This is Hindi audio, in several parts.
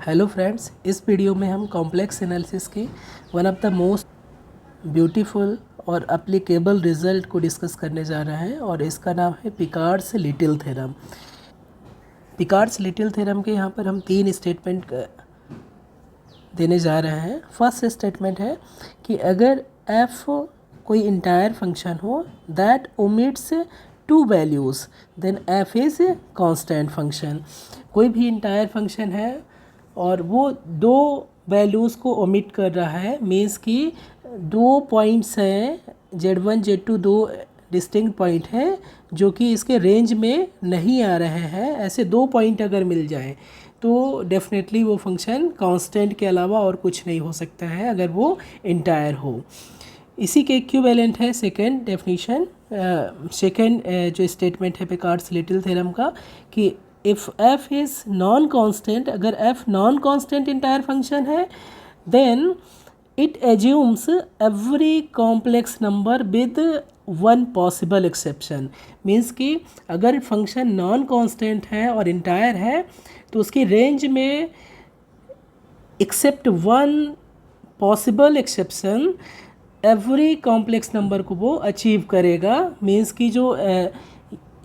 हेलो फ्रेंड्स, इस वीडियो में हम कॉम्प्लेक्स एनालिसिस की one of the most beautiful और एप्लीकेबल रिजल्ट को डिस्कस करने जा रहे हैं और इसका नाम है Picard's little theorem. Picard's little theorem के यहाँ पर हम 3 स्टेटमेंट देने जा रहे हैं। फर्स्ट स्टेटमेंट है कि अगर f कोई इंटायर फंक्शन हो that omits 2 values then f is constant function. कोई भी इंटायर फंक्शन है और वो 2 वैल्यूज़ को ओमिट कर रहा है, मीन्स कि 2 पॉइंट्स हैं z1 z2, 2 डिस्टिंक्ट पॉइंट हैं जो कि इसके रेंज में नहीं आ रहे हैं। ऐसे 2 पॉइंट अगर मिल जाए तो डेफिनेटली वो फंक्शन कांस्टेंट के अलावा और कुछ नहीं हो सकता है अगर वो इंटायर हो। इसी के इक्विवेलेंट है सेकेंड डेफिनेशन, सेकेंड जो स्टेटमेंट है पिकार्ड्स लिटिल थ्योरम का कि if f is non constant, अगर f non constant entire function है then it assumes every complex number with one possible exception. Means कि अगर फंक्शन नॉन कांस्टेंट है और इंटायर है तो उसकी रेंज में except one possible exception every complex number को वो अचीव करेगा। मीन्स कि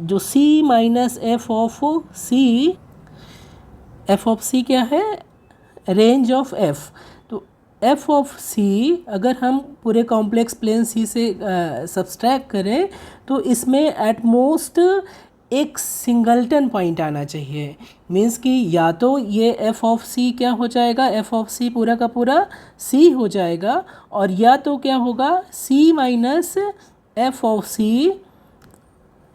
जो c माइनस एफ ऑफ सी क्या है, रेंज ऑफ f। तो f ऑफ c अगर हम पूरे कॉम्प्लेक्स प्लेन c से सब्सट्रैक्ट करें तो इसमें एट मोस्ट एक सिंगलटन पॉइंट आना चाहिए। मीन्स कि या तो ये f ऑफ c क्या हो जाएगा, f ऑफ c पूरा का पूरा c हो जाएगा, और या तो क्या होगा c minus F of c,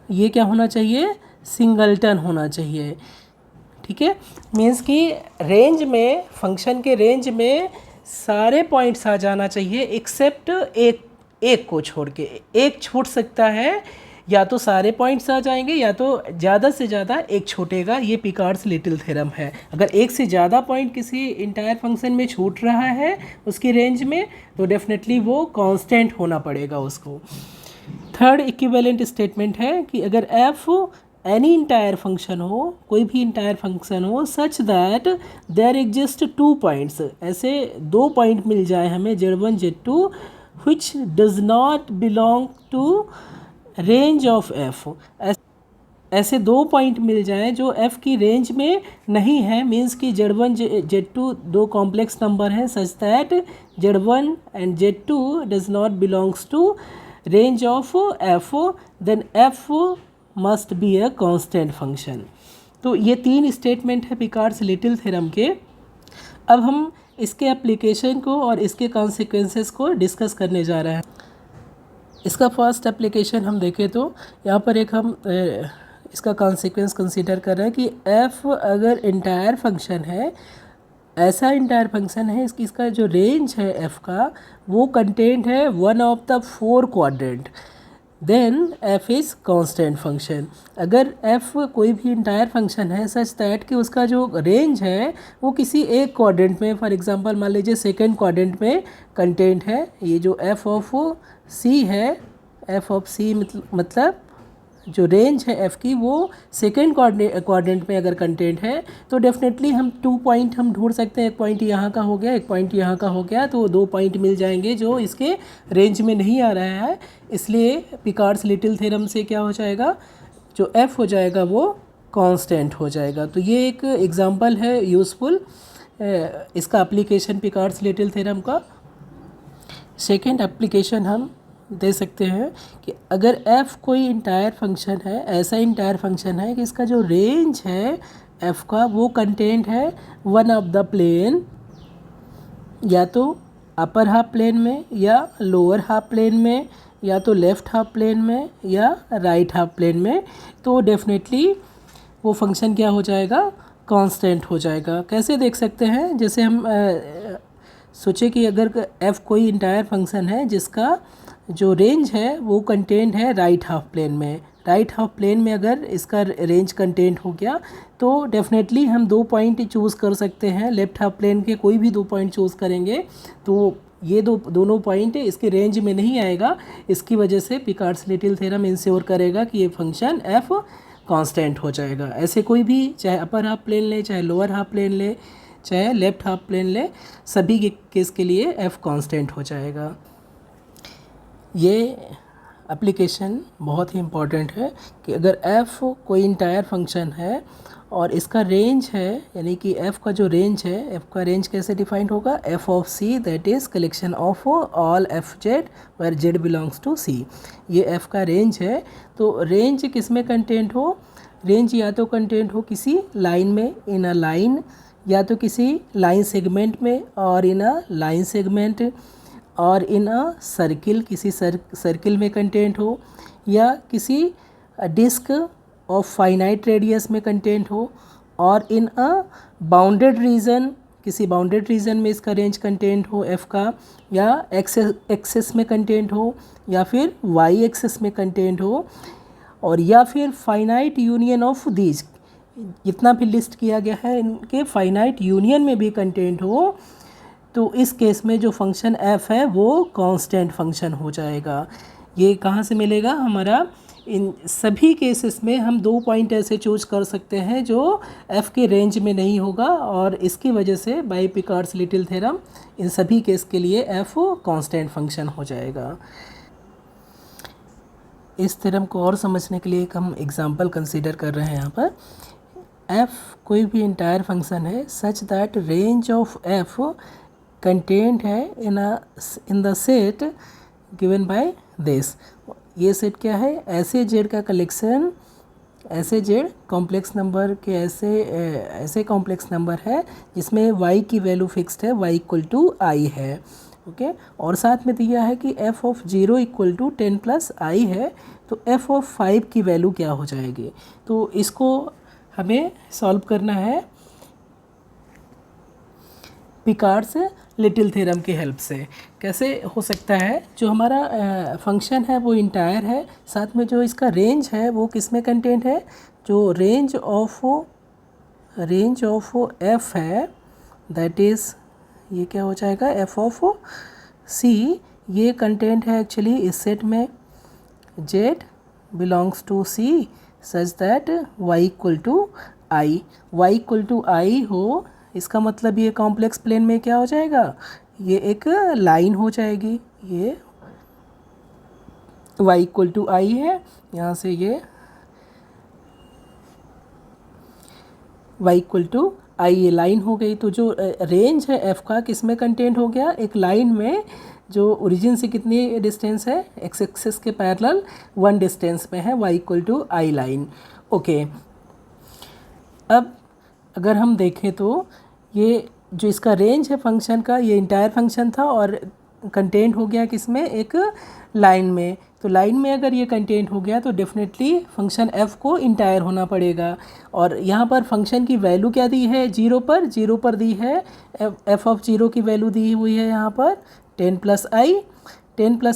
ये क्या होना चाहिए, सिंगलटन होना चाहिए। ठीक है, मीन्स कि रेंज में, फंक्शन के रेंज में सारे पॉइंट्स आ जाना चाहिए एक्सेप्ट एक को छोड़ के। एक छूट सकता है, या तो सारे पॉइंट्स आ जाएंगे या तो ज़्यादा से ज़्यादा एक छूटेगा। ये पिकार्ड्स लिटिल थ्योरम है। अगर एक से ज़्यादा पॉइंट किसी इंटायर फंक्शन में छूट रहा है उसकी रेंज में तो डेफिनेटली वो कांस्टेंट होना पड़ेगा उसको। थर्ड इक्विवेलेंट स्टेटमेंट है कि अगर f एनी इंटायर फंक्शन हो, कोई भी इंटायर फंक्शन हो such that there exist 2 points, ऐसे 2 पॉइंट मिल जाए हमें z1 z2 which does not belong to range of f। ऐसे 2 पॉइंट मिल जाए जो f की रेंज में नहीं है, मीन्स कि z1 z2 2 कॉम्प्लेक्स नंबर हैं such that z1 and z2 does not belongs to range of f, then f must be a constant function. तो ये 3 स्टेटमेंट है पिकार्ड्स लिटिल थ्योरम के। अब हम इसके एप्लीकेशन को और इसके कॉन्सिक्वेंसेस को डिस्कस करने जा रहे हैं। इसका फर्स्ट एप्लीकेशन हम देखें तो यहाँ पर एक हम इसका कॉन्सिक्वेंस कंसीडर कर रहे हैं कि f अगर इंटायर फंक्शन है, ऐसा इंटायर फंक्शन है इसका जो रेंज है f का वो कंटेंट है one of the 4 quadrant, then f is constant function. अगर f कोई भी इंटायर फंक्शन है सच दैट कि उसका जो रेंज है वो किसी एक क्वाड्रेंट में, फॉर एग्जांपल मान लीजिए सेकेंड क्वाड्रेंट में कंटेंट है, ये जो f ऑफ c है, f ऑफ c मतलब जो रेंज है f की वो सेकेंड क्वाड्रेंट में अगर कंटेंट है तो डेफिनेटली हम 2 पॉइंट हम ढूंढ सकते हैं। एक पॉइंट यहाँ का हो गया, एक पॉइंट यहाँ का हो गया, तो 2 पॉइंट मिल जाएंगे जो इसके रेंज में नहीं आ रहा है। इसलिए पिकार्ड्स लिटिल थ्योरम से क्या हो जाएगा, जो f हो जाएगा वो कांस्टेंट हो जाएगा। तो ये एक एग्जांपल है यूज़फुल, इसका एप्लीकेशन पिकार्ड्स लिटिल थ्योरम का। सेकेंड एप्लीकेशन हम दे सकते हैं कि अगर f कोई इंटायर फंक्शन है, ऐसा इंटायर फंक्शन है कि इसका जो रेंज है f का वो कंटेंट है वन ऑफ द प्लेन, या तो अपर हाफ प्लेन में या लोअर हाफ प्लेन में या तो लेफ़्ट हाफ प्लेन में या राइट हाफ प्लेन में, तो डेफिनेटली वो फंक्शन क्या हो जाएगा, कांस्टेंट हो जाएगा। कैसे देख सकते हैं, जैसे हम सोचे कि अगर f कोई इंटायर फंक्शन है जिसका जो रेंज है वो कंटेंट है राइट हाफ प्लेन में, राइट हाफ प्लेन में अगर इसका रेंज कंटेंट हो गया तो डेफिनेटली हम 2 पॉइंट चूज़ कर सकते हैं। लेफ्ट हाफ प्लेन के कोई भी 2 पॉइंट चूज़ करेंगे तो ये दोनों पॉइंट इसके रेंज में नहीं आएगा। इसकी वजह से पिकार्ड्स लिटिल थ्योरम इंश्योर करेगा कि ये फंक्शन f कांस्टेंट हो जाएगा। ऐसे कोई भी, चाहे अपर हाफ प्लेन ले चाहे लोअर हाफ प्लेन ले, चाहे लेफ्ट हाफ प्लेन ले, सभी के केस के लिए एफ कांस्टेंट हो जाएगा। ये एप्लीकेशन बहुत ही इम्पॉर्टेंट है कि अगर एफ कोई इंटायर फंक्शन है और इसका रेंज है, यानी कि एफ का जो रेंज है, एफ का रेंज कैसे डिफाइंड होगा, f of C that is collection of all f z where z belongs to C. ये एफ का रेंज है। तो रेंज किस में कंटेंट हो, रेंज या तो कंटेंट हो किसी लाइन में, इन अ लाइन, या तो किसी लाइन सेगमेंट में और इन अ लाइन सेगमेंट, और इन अ सर्किल, किसी सर्किल में कंटेंट हो, या किसी डिस्क ऑफ फाइनाइट रेडियस में कंटेंट हो, और इन अ बाउंडेड रीजन, किसी बाउंडेड रीजन में इसका रेंज कंटेंट हो एफ का, या एक्सेस में कंटेंट हो, या फिर वाई एक्सेस में कंटेंट हो, और या फिर फाइनाइट यूनियन ऑफ दीज, जितना भी लिस्ट किया गया है इनके फाइनाइट यूनियन में भी कंटेंट हो। तो इस केस में जो फंक्शन f है वो कांस्टेंट फंक्शन हो जाएगा। ये कहाँ से मिलेगा हमारा, इन सभी केसेस में हम 2 पॉइंट ऐसे चूज कर सकते हैं जो f के रेंज में नहीं होगा, और इसकी वजह से बाय पिकार्ड्स लिटिल थ्योरम इन सभी केस के लिए f कांस्टेंट फंक्शन हो जाएगा। इस थ्योरम को और समझने के लिए एक हम एग्जांपल कंसीडर कर रहे हैं यहाँ पर। f कोई भी इंटायर फंक्शन है such that range of f contained है in the set given by this. ये सेट क्या है, ऐसे जेड का कलेक्शन, ऐसे जेड कॉम्प्लेक्स नंबर के ऐसे कॉम्प्लेक्स नंबर है जिसमें y की वैल्यू फिक्स्ड है, y इक्वल टू आई है। ओके और साथ में दिया है कि f of 0 equal to 10 plus i है। तो f ऑफ 5 की वैल्यू क्या हो जाएगी, तो इसको हमें सॉल्व करना है पिकार्ड्स लिटिल थ्योरम की हेल्प से। कैसे हो सकता है, जो हमारा फंक्शन है वो इंटायर है, साथ में जो इसका रेंज है वो किस में कंटेंट है, जो रेंज ऑफ एफ है दैट इज़, ये क्या हो जाएगा, एफ ऑफ सी, ये कंटेंट है एक्चुअली इस सेट में z belongs to c such that y equal to i, y equal to i हो, इसका मतलब ये कॉम्प्लेक्स प्लेन में क्या हो जाएगा, ये एक लाइन हो जाएगी। ये y इक्वल टू आई है, यहाँ से ये y इक्वल टू आई ये लाइन हो गई। तो जो रेंज है f का किस में कंटेंट हो गया, एक लाइन में जो ओरिजिन से कितनी डिस्टेंस है, एक्स एक्सिस के पैरेलल 1 डिस्टेंस में है, y equal to i line. Okay अब अगर हम देखें तो ये जो इसका रेंज है फंक्शन का, ये इंटायर फंक्शन था और कंटेंट हो गया किसमें, एक लाइन में। तो लाइन में अगर ये कंटेंट हो गया तो डेफिनेटली फंक्शन f को इंटायर होना पड़ेगा। और यहाँ पर फंक्शन की वैल्यू क्या दी है, 0 पर दी है, f ऑफ 0 की वैल्यू दी हुई है यहाँ पर 10 प्लस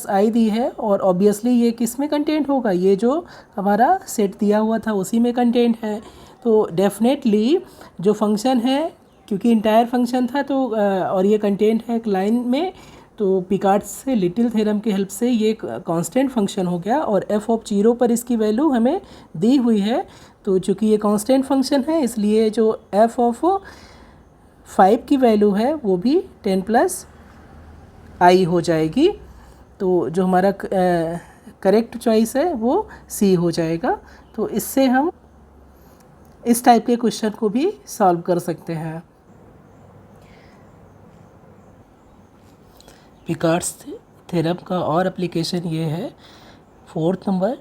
आई दी है। और ऑब्वियसली ये किस में कंटेंट होगा, ये जो हमारा सेट दिया हुआ था उसी में कंटेंट है। तो डेफिनेटली जो फंक्शन है, क्योंकि इंटायर फंक्शन था तो और ये कंटेंट है एक लाइन में, तो पिकार्ड्स से लिटिल थ्योरम की हेल्प से ये कांस्टेंट फंक्शन हो गया। और f ऑफ 0 पर इसकी वैल्यू हमें दी हुई है, तो चूँकि ये कांस्टेंट फंक्शन है इसलिए जो f ऑफ 5 की वैल्यू है वो भी 10 प्लस आई हो जाएगी। तो जो हमारा करेक्ट चॉइस है वो C हो जाएगा। तो इससे हम इस टाइप के क्वेश्चन को भी सॉल्व कर सकते हैं। पिकार्ड्स थ्योरम का और एप्लीकेशन ये है, 4th नंबर,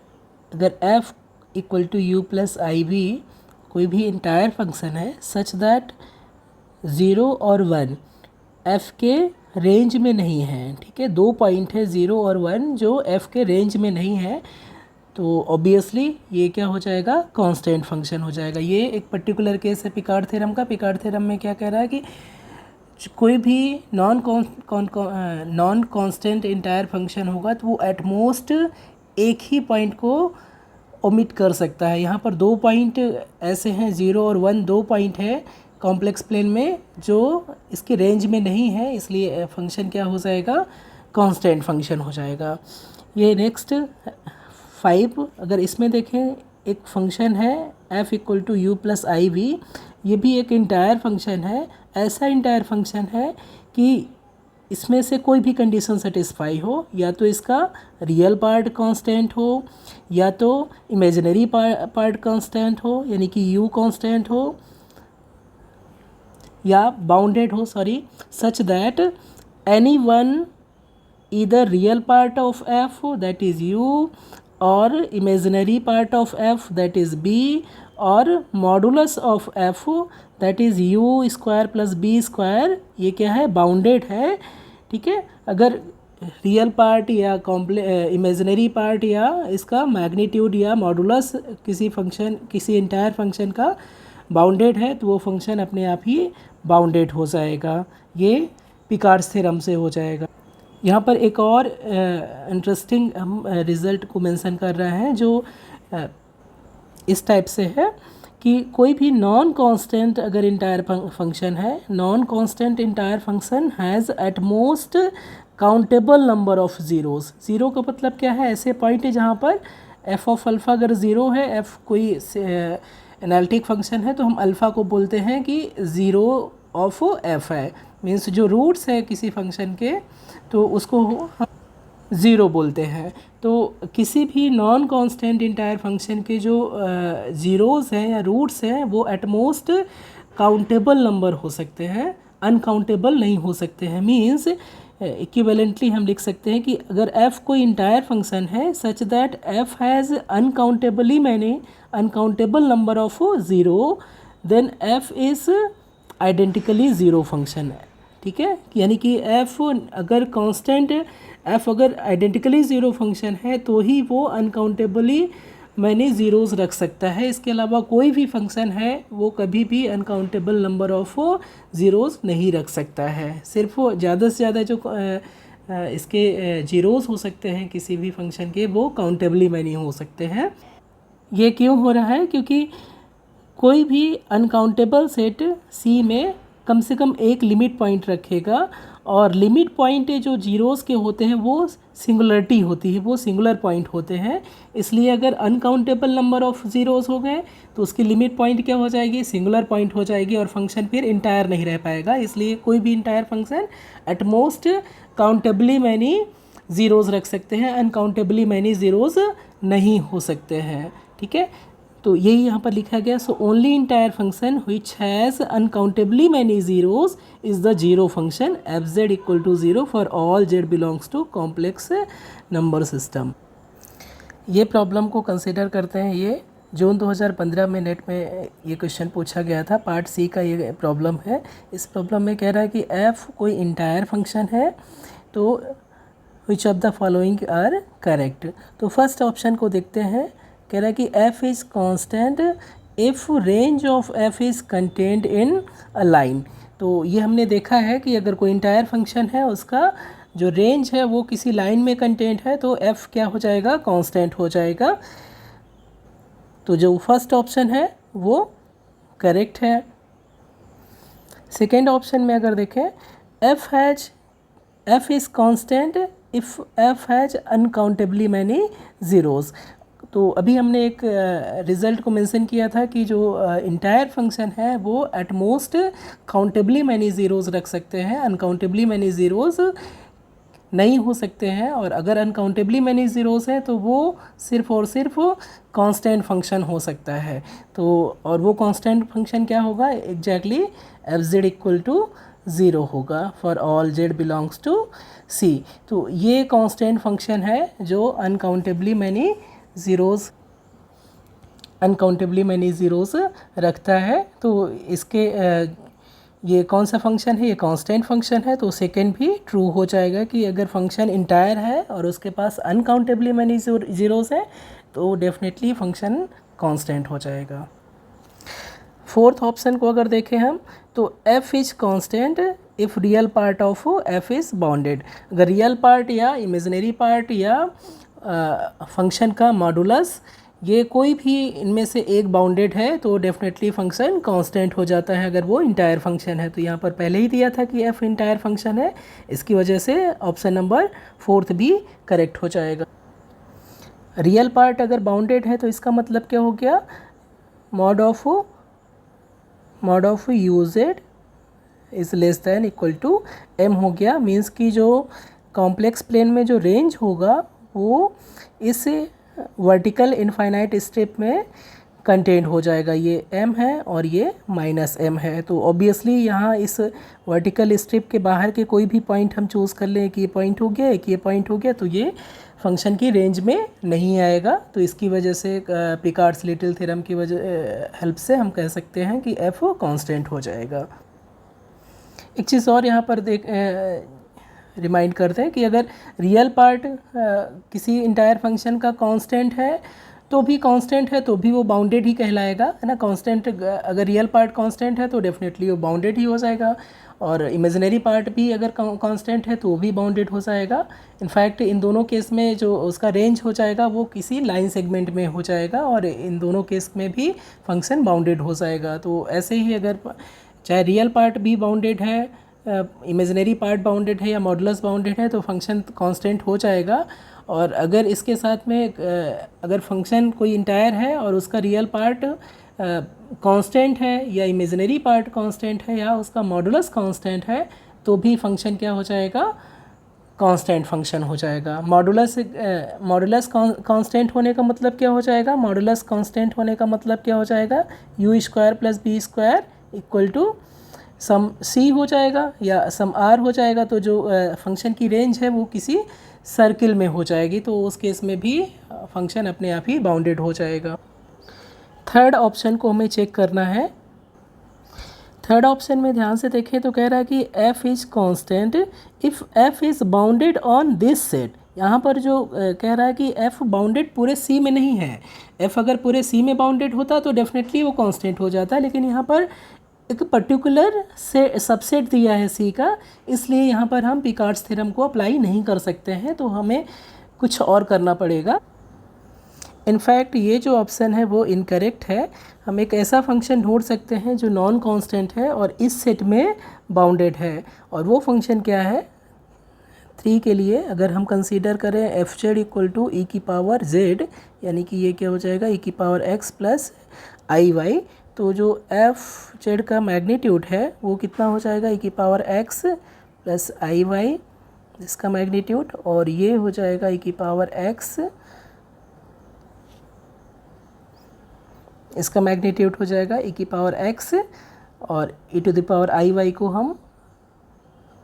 अगर f equal to u plus i भी कोई भी इंटायर फंक्शन है सच दैट 0 और 1 f के रेंज में नहीं है। ठीक है, 2 पॉइंट है 0 और 1 जो f के रेंज में नहीं है, तो ऑब्वियसली ये क्या हो जाएगा, कांस्टेंट फंक्शन हो जाएगा। ये एक पर्टिकुलर केस है पिकार्ड थ्योरम का। पिकार्ड थ्योरम में क्या कह रहा है कि कोई भी नॉन कांस्टेंट इंटायर फंक्शन होगा तो वो एट मोस्ट एक ही पॉइंट को ओमिट कर सकता है। यहाँ पर 2 पॉइंट ऐसे हैं, 0 और 1, 2 पॉइंट है कॉम्प्लेक्स प्लेन में जो इसके रेंज में नहीं है, इसलिए फंक्शन क्या हो जाएगा, कांस्टेंट फंक्शन हो जाएगा। ये नेक्स्ट 5, अगर इसमें देखें एक फंक्शन है f equal to u plus i भी, ये भी एक इंटायर फंक्शन है, ऐसा इंटायर फंक्शन है कि इसमें से कोई भी कंडीशन सेटिस्फाई हो, या तो इसका रियल पार्ट कांस्टेंट हो या तो इमेजिनरी पार्ट कांस्टेंट हो, यानी कि u कांस्टेंट हो, या बाउंडेड हो, sorry, such that any one either real part of f that is u or imaginary part of f that is b or modulus of f that is u square plus b square, ये क्या है, बाउंडेड है, ठीक है। अगर रियल पार्ट या इमेजिनरी पार्ट या इसका मैग्नीट्यूड या मॉडुलस किसी फंक्शन, किसी इंटायर फंक्शन का बाउंडेड है, तो वो फंक्शन अपने आप ही बाउंडेड हो जाएगा। ये पिकार्ड्स थ्योरम से हो जाएगा। यहाँ पर एक और इंटरेस्टिंग हम रिज़ल्ट को मेंशन कर रहे हैं, जो इस टाइप से है कि कोई भी नॉन कांस्टेंट अगर इंटायर फंक्शन है, non constant entire function has at most countable number of zeros. Zero का मतलब क्या है, ऐसे पॉइंट है जहाँ पर एफ ऑफ अल्फ़ा अगर ज़ीरो है, एफ कोई एनालिटिक फंक्शन है, तो हम अल्फ़ा को बोलते हैं कि ज़ीरो ऑफ एफ है, मीन्स जो रूट्स है किसी फंक्शन के, तो उसको हम ज़ीरो बोलते हैं। तो किसी भी नॉन कांस्टेंट इंटायर फंक्शन के जो ज़ीरोज़ हैं या रूट्स हैं, वो एट मोस्ट काउंटेबल नंबर हो सकते हैं, अनकाउंटेबल नहीं हो सकते हैं। मीन्स इक्विवेलेंटली हम लिख सकते हैं कि अगर f कोई इंटायर फंक्शन है such that f has uncountably many uncountable number of zero, then f is identically zero function है, ठीक है। यानी कि f अगर कांस्टेंट, f अगर आइडेंटिकली ज़ीरो फंक्शन है तो ही वो अनकाउंटेबली मैंने ज़ीरोज़ रख सकता है। इसके अलावा कोई भी फंक्शन है वो कभी भी अनकाउंटेबल नंबर ऑफ ज़ीरोज़ नहीं रख सकता है। सिर्फ ज़्यादा से ज़्यादा जो इसके ज़ीरोज़ हो सकते हैं किसी भी फंक्शन के, वो काउंटेबली मैनी हो सकते हैं। ये क्यों हो रहा है, क्योंकि कोई भी अनकाउंटेबल सेट C में कम से कम एक लिमिट पॉइंट रखेगा, और लिमिट पॉइंट जो जीरोज़ के होते हैं वो सिंगुलरिटी होती है, वो सिंगुलर पॉइंट होते हैं। इसलिए अगर अनकाउंटेबल नंबर ऑफ ज़ीरोज़ हो गए तो उसकी लिमिट पॉइंट क्या हो जाएगी, सिंगुलर पॉइंट हो जाएगी, और फंक्शन फिर इंटायर नहीं रह पाएगा। इसलिए कोई भी entire function at most countably many zeros रख सकते हैं, अनकाउंटेबली मैनी ज़ीरोज़ नहीं हो सकते हैं, ठीक है। तो यही यहाँ पर लिखा गया, so only entire function which has uncountably many zeros is the zero function f z equal to zero for all z belongs to complex number system. ये प्रॉब्लम को कंसिडर करते हैं। ये जून 2015 में नेट में ये क्वेश्चन पूछा गया था, पार्ट सी का ये प्रॉब्लम है। इस प्रॉब्लम में कह रहा है कि एफ कोई इंटायर फंक्शन है, तो which of the following are correct. तो फर्स्ट ऑप्शन को देखते हैं। कह रहा है कि f is constant if range of f is content in a line. तो ये हमने देखा है कि अगर कोई इंटायर फंक्शन है, उसका जो रेंज है वो किसी लाइन में कंटेंट है, तो f क्या हो जाएगा, कांस्टेंट हो जाएगा। तो जो फर्स्ट ऑप्शन है वो करेक्ट है। सेकेंड ऑप्शन में अगर देखें, f is constant if f has uncountably many zeros. तो अभी हमने एक रिज़ल्ट को मेंशन किया था कि जो इंटायर फंक्शन है वो at most countably many zeros रख सकते हैं, अनकाउंटेबली मैनी ज़ीरोज़ नहीं हो सकते हैं। और अगर अनकाउंटेबली मैनी ज़ीरोज़ हैं तो वो सिर्फ और सिर्फ कांस्टेंट फंक्शन हो सकता है। तो और वो कांस्टेंट फंक्शन क्या होगा, exactly f z equal to zero होगा for all z belongs to c. तो ये कांस्टेंट फंक्शन है जो अनकाउंटेबली मैनी ज़ीरोज़ रखता है। तो इसके ये कौन सा फंक्शन है, ये कांस्टेंट फंक्शन है। तो सेकंड भी ट्रू हो जाएगा कि अगर फंक्शन इंटायर है और उसके पास अनकाउंटेबली मैनी ज़ीरोज़ है तो डेफिनेटली फंक्शन कांस्टेंट हो जाएगा। फोर्थ ऑप्शन को अगर देखें हम, तो f is constant if real part of f is bounded. अगर रियल पार्ट या इमेजिनरी पार्ट या फंक्शन का मॉडुलस ये कोई भी इनमें से एक बाउंडेड है तो डेफिनेटली फंक्शन कांस्टेंट हो जाता है अगर वो इंटायर फंक्शन है। तो यहाँ पर पहले ही दिया था कि f इंटायर फंक्शन है, इसकी वजह से ऑप्शन नंबर फोर्थ भी करेक्ट हो जाएगा। रियल पार्ट अगर बाउंडेड है तो इसका मतलब क्या हो गया, mod of mod of u z is less than equal to m हो गया। मीन्स कि जो कॉम्प्लेक्स प्लेन में जो रेंज होगा वो इस वर्टिकल इनफाइनाइट स्ट्रिप में कंटेंट हो जाएगा। ये m है और ये माइनस m है। तो ऑब्वियसली यहाँ इस वर्टिकल स्ट्रिप के बाहर के कोई भी पॉइंट हम चूज़ कर लें कि ये पॉइंट हो गया, कि ये पॉइंट हो गया, तो ये फंक्शन की रेंज में नहीं आएगा। तो इसकी वजह से पिकार्ड्स लिटिल थ्योरम की वजह हेल्प से हम कह सकते हैं कि f कांस्टेंट हो जाएगा। एक चीज़ और यहाँ पर रिमाइंड करते हैं कि अगर रियल पार्ट किसी इंटायर फंक्शन का कांस्टेंट है तो भी वो बाउंडेड ही कहलाएगा, है ना। कांस्टेंट अगर रियल पार्ट कांस्टेंट है तो डेफिनेटली वो बाउंडेड ही हो जाएगा, और इमेजिनरी पार्ट भी अगर कांस्टेंट है तो वो भी बाउंडेड हो जाएगा। इनफैक्ट इन दोनों केस में जो उसका रेंज हो जाएगा वो किसी लाइन सेगमेंट में हो जाएगा, और इन दोनों केस में भी फंक्शन बाउंडेड हो जाएगा। तो ऐसे ही अगर चाहे रियल पार्ट भी बाउंडेड है, इमेजिनरी पार्ट बाउंडेड है या मॉडुलस बाउंडेड है, तो फंक्शन कांस्टेंट हो जाएगा। और अगर इसके साथ में अगर फंक्शन कोई इंटायर है और उसका रियल पार्ट कांस्टेंट है या इमेजिनरी पार्ट कांस्टेंट है या उसका मॉडुलस कांस्टेंट है, तो भी फंक्शन क्या हो जाएगा, कांस्टेंट फंक्शन हो जाएगा। मॉडुलस कांस्टेंट होने का मतलब क्या हो जाएगा, मॉडुलस कांस्टेंट होने का मतलब क्या हो जाएगा, u square plus b square equal to some c हो जाएगा या सम r हो जाएगा। तो जो फंक्शन की रेंज है वो किसी सर्किल में हो जाएगी, तो उस केस में भी फंक्शन अपने आप ही बाउंडेड हो जाएगा। थर्ड ऑप्शन को हमें चेक करना है। थर्ड ऑप्शन में ध्यान से देखें तो कह रहा है कि f is constant if f is bounded on this set. यहाँ पर जो कह रहा है कि f बाउंडेड पूरे C में नहीं है। f अगर पूरे C में बाउंडेड होता तो डेफिनेटली वो कांस्टेंट हो जाता, लेकिन यहाँ पर एक पर्टिकुलर से सबसेट दिया है C का, इसलिए यहाँ पर हम पिकार्ड्स थ्योरम को अप्लाई नहीं कर सकते हैं, तो हमें कुछ और करना पड़ेगा। इनफैक्ट ये जो ऑप्शन है वो इनकरेक्ट है। हम एक ऐसा फंक्शन ढूंढ सकते हैं जो नॉन कांस्टेंट है और इस सेट में बाउंडेड है, और वो फंक्शन क्या है, 3 के लिए अगर हम कंसीडर करें एफ जेड इक्वल टू ई की पावर जेड, यानी कि ये क्या हो जाएगा, ई की पावर एक्स प्लस आई वाई। तो जो एफ जेड का मैग्नीट्यूड है वो कितना हो जाएगा, ई की पावर एक्स प्लस आई वाई इसका मैग्नीट्यूड, और ये हो जाएगा ई की पावर एक्स, इसका मैग्नीट्यूड हो जाएगा ई की पावर एक्स, और e to the power i y को हम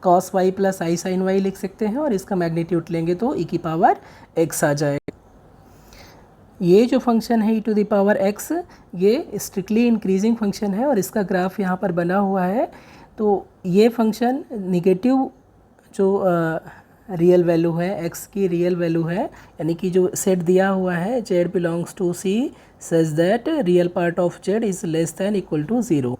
cos y plus i sine y लिख सकते हैं, और इसका मैग्नीट्यूड लेंगे तो ई की पावर एक्स आ जाएगा। ये जो फंक्शन है ई टू द पावर एक्स, ये स्ट्रिक्टली इंक्रीजिंग फंक्शन है और इसका ग्राफ यहाँ पर बना हुआ है। तो ये फंक्शन निगेटिव जो रियल वैल्यू है, x की रियल वैल्यू है, यानी कि जो सेट दिया हुआ है z belongs to C such that real part of z is less than equal to 0।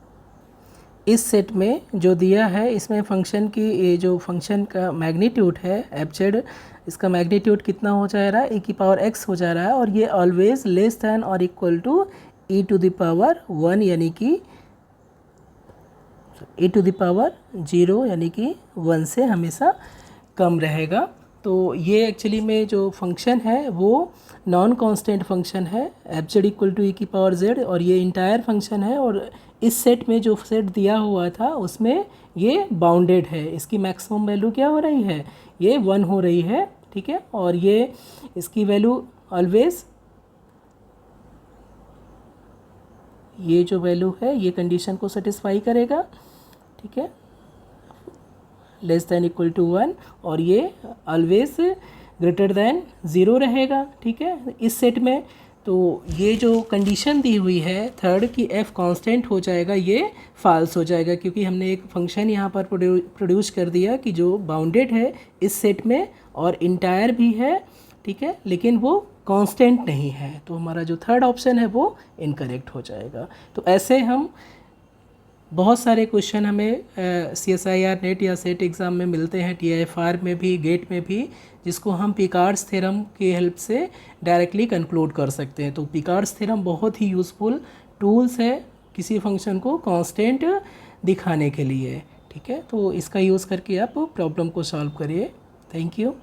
इस सेट में जो दिया है इसमें फंक्शन की ये जो फंक्शन का मैग्नीट्यूड है एफ जेड, इसका मैग्नीट्यूड कितना हो जा रहा है, ई की पावर एक्स हो जा रहा है, और ये ऑलवेज लेस दैन और equal to e to the power 1 यानी कि ई टू द पावर 0 यानी कि 1 से हमेशा कम रहेगा। तो ये एक्चुअली में जो फंक्शन है वो नॉन कांस्टेंट फंक्शन है, एफ जेड इक्वल टू ई की पावर जेड, और ये इंटायर फंक्शन है, और इस सेट में जो सेट दिया हुआ था उसमें ये बाउंडेड है। इसकी मैक्सिमम वैल्यू क्या हो रही है, ये 1 हो रही है, ठीक है, और ये इसकी वैल्यू ऑलवेज, ये जो वैल्यू है ये कंडीशन को सेटिस्फाई करेगा, ठीक है, लेस दैन इक्वल टू 1, और ये ऑलवेज ग्रेटर दैन 0 रहेगा, ठीक है, इस सेट में। तो ये जो कंडीशन दी हुई है थर्ड की f कांस्टेंट हो जाएगा, ये फॉल्स हो जाएगा, क्योंकि हमने एक फंक्शन यहाँ पर प्रोड्यूस कर दिया कि जो बाउंडेड है इस सेट में और इंटायर भी है, ठीक है, लेकिन वो कांस्टेंट नहीं है। तो हमारा जो थर्ड ऑप्शन है वो इनकरेक्ट हो जाएगा। तो ऐसे हम बहुत सारे क्वेश्चन हमें CSIR नेट या सेट एग्ज़ाम में मिलते हैं, TIFR में भी, गेट में भी, जिसको हम पिकार्ड्स थ्योरम की हेल्प से डायरेक्टली कंक्लूड कर सकते हैं। तो पिकार्ड्स थ्योरम बहुत ही यूज़फुल टूल्स है किसी फंक्शन को कांस्टेंट दिखाने के लिए, ठीक है। तो इसका यूज़ करके आप प्रॉब्लम को सॉल्व करिए। Thank you.